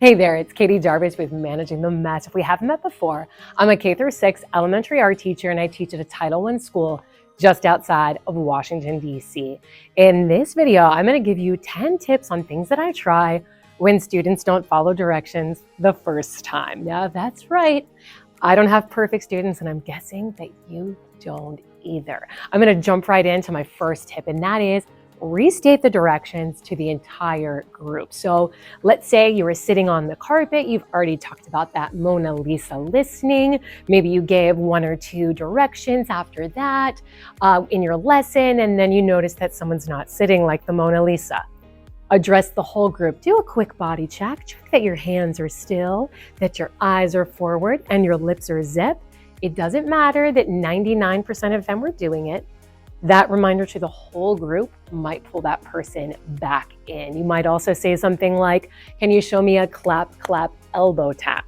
Hey there, it's Katie Jarvis with Managing the Mess. If we haven't met before, I'm a K-6 elementary art teacher and I teach at a Title I school just outside of Washington, D.C. In this video, I'm going to give you 10 tips on things that I try when students don't follow directions the first time. Now, that's right. I don't have perfect students and I'm guessing that you don't either. I'm going to jump right into my first tip, and that is restate the directions to the entire group. So let's say you were sitting on the carpet. You've already talked about that Mona Lisa listening. Maybe you gave 1 or 2 directions after that in your lesson, and then you notice that someone's not sitting like the Mona Lisa. Address the whole group. Do a quick body check. Check that your hands are still, that your eyes are forward, and your lips are zipped. It doesn't matter that 99% of them were doing it. That reminder to the whole group might pull that person back in. You might also say something like, can you show me a clap, clap, elbow tap?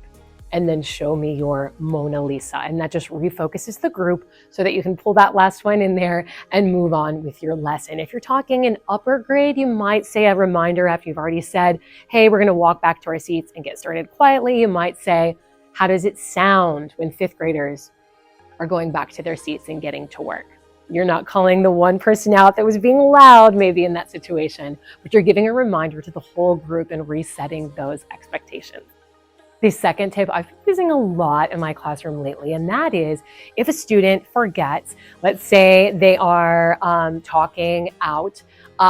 And then show me your Mona Lisa. And that just refocuses the group so that you can pull that last one in there and move on with your lesson. If you're talking in upper grade, you might say a reminder after you've already said, hey, we're gonna walk back to our seats and get started quietly. You might say, how does it sound when 5th graders are going back to their seats and getting to work? You're not calling the one person out that was being loud maybe in that situation, but you're giving a reminder to the whole group and resetting those expectations. The second tip I've been using a lot in my classroom lately, and that is if a student forgets, let's say they are talking out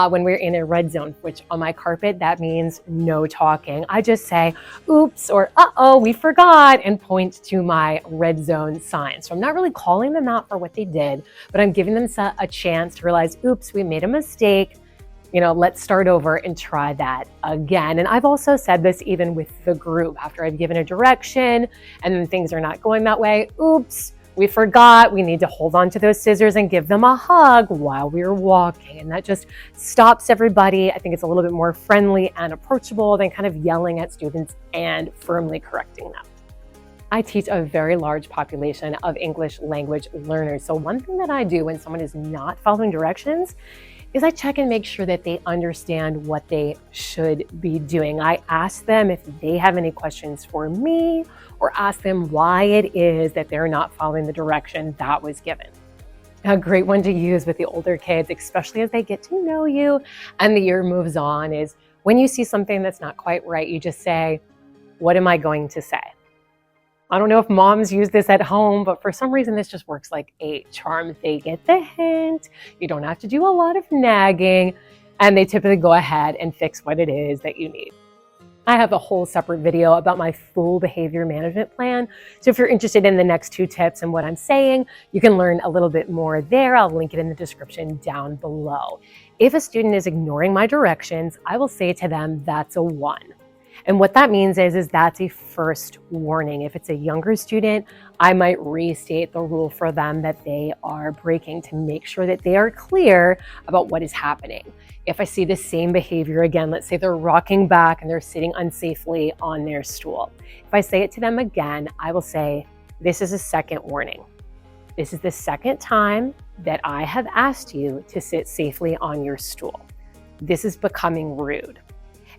when we're in a red zone, which on my carpet, that means no talking. I just say, oops, or uh-oh, we forgot, and point to my red zone sign. So I'm not really calling them out for what they did, but I'm giving them a chance to realize, oops, we made a mistake. Let's start over and try that again. And I've also said this even with the group after I've given a direction and then things are not going that way. Oops, we forgot. We need to hold on to those scissors and give them a hug while we're walking. And that just stops everybody. I think it's a little bit more friendly and approachable than kind of yelling at students and firmly correcting them. I teach a very large population of English language learners. So one thing that I do when someone is not following directions is I check and make sure that they understand what they should be doing. I ask them if they have any questions for me or ask them why it is that they're not following the direction that was given. A great one to use with the older kids, especially as they get to know you and the year moves on, is when you see something that's not quite right, you just say, what am I going to say? I don't know if moms use this at home, but for some reason this just works like a charm. They get the hint, you don't have to do a lot of nagging, and they typically go ahead and fix what it is that you need. I have a whole separate video about my full behavior management plan. So if you're interested in the next 2 tips and what I'm saying, you can learn a little bit more there. I'll link it in the description down below. If a student is ignoring my directions, I will say to them, that's a 1. And what that means is that's a first warning. If it's a younger student, I might restate the rule for them that they are breaking to make sure that they are clear about what is happening. If I see the same behavior again, let's say they're rocking back and they're sitting unsafely on their stool. If I say it to them again, I will say, this is a second warning. This is the second time that I have asked you to sit safely on your stool. This is becoming rude.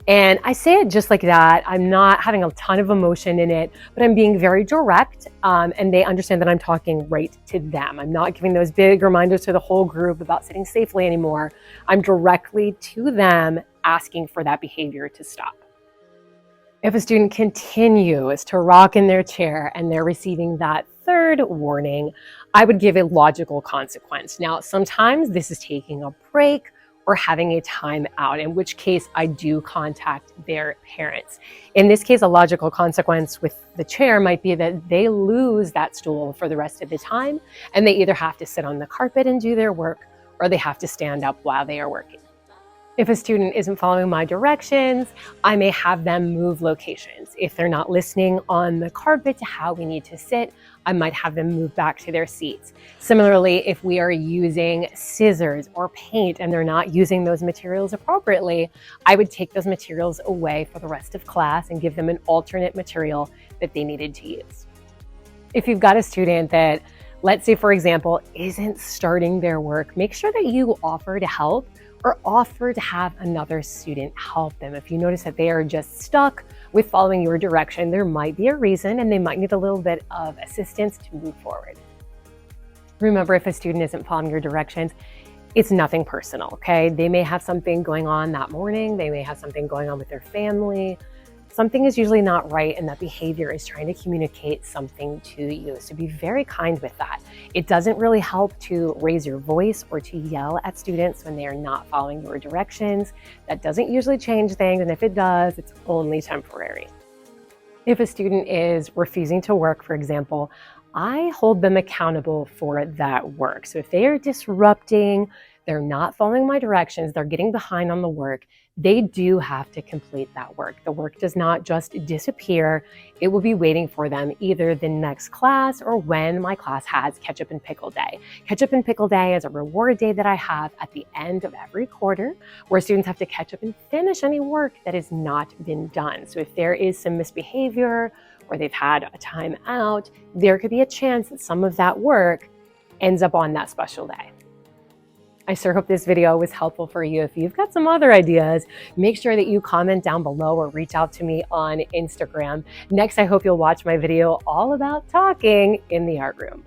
And I say it just like that. I'm not having a ton of emotion in it, but I'm being very direct, and they understand that I'm talking right to them. I'm not giving those big reminders to the whole group about sitting safely anymore. I'm directly to them asking for that behavior to stop. If a student continues to rock in their chair and they're receiving that third warning, I would give a logical consequence. Now, sometimes this is taking a break or having a time out, in which case I do contact their parents. In this case, a logical consequence with the chair might be that they lose that stool for the rest of the time, and they either have to sit on the carpet and do their work, or they have to stand up while they are working. If a student isn't following my directions, I may have them move locations. If they're not listening on the carpet to how we need to sit, I might have them move back to their seats. Similarly, if we are using scissors or paint and they're not using those materials appropriately, I would take those materials away for the rest of class and give them an alternate material that they needed to use. If you've got a student that, let's say for example, isn't starting their work, make sure that you offer to help or offer to have another student help them. If you notice that they are just stuck with following your direction, there might be a reason and they might need a little bit of assistance to move forward. Remember, if a student isn't following your directions, it's nothing personal, okay? They may have something going on that morning. They may have something going on with their family. Something is usually not right, and that behavior is trying to communicate something to you. So be very kind with that. It doesn't really help to raise your voice or to yell at students when they are not following your directions. That doesn't usually change things, and if it does, it's only temporary. If a student is refusing to work, for example, I hold them accountable for that work. So if they are disrupting, they're not following my directions, they're getting behind on the work, they do have to complete that work. The work does not just disappear. It will be waiting for them either the next class or when my class has Ketchup and Pickle Day. Ketchup and Pickle Day is a reward day that I have at the end of every quarter where students have to catch up and finish any work that has not been done. So if there is some misbehavior or they've had a time out, there could be a chance that some of that work ends up on that special day. I sure hope this video was helpful for you. If you've got some other ideas, make sure that you comment down below or reach out to me on Instagram. Next, I hope you'll watch my video all about talking in the art room.